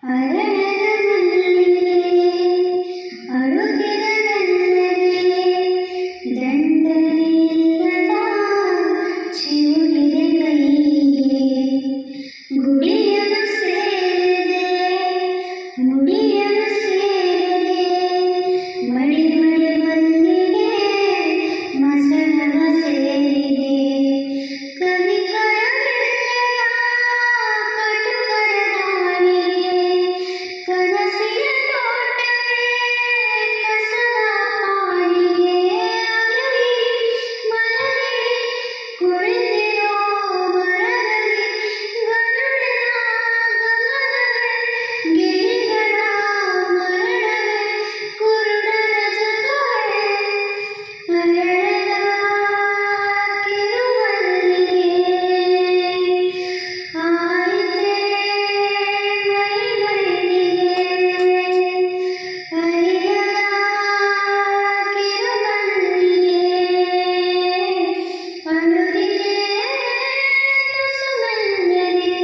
ಅರಳದ ಮಲ್ಲಿಗೆ ಅಳುತ್ತಿದ ನಲ್ಲಗೆ ದಂಡನೆಯಿಲ್ಲದ ಚಿವುಟಿದೆ ಕೈಗೆ ಗುಡಿಯಲು ಸೇರಿದೆ ಮುಡಿಯಲು ಸೇರಿದೆ ಮಡಿ ಮಡಿ ಮಲ್ಲಿಗೆ ಮಸಣವ ಸೇರಿದೆ ಕವಿಕರ ಕನಸಿನ ತೋಟವೇ ಕಸದ ಪಾಡಿಗೆ ಅರಳಿ ಮರಳಿ ಕುಳಿತಿರೋ ಮರದಲ್ಲಿ ಗರುಡನ ಗಮನವೇ ಗಿಳಿಗಳ ಮರಣವೇ ಕುರುಡನ ಜಗವೇ ಅರಳದ ಕಿರುಮಲ್ಲಿಗೆ ಆಯಿತೆ ಮೈ ಮೈಲಿಗೆ ಅರಿಯದ ಕಿರುಮಲ್ಲಿಗೆ ಅಳುತ್ತಿದೆ ತುಸು ಮೆಲ್ಲಗೆ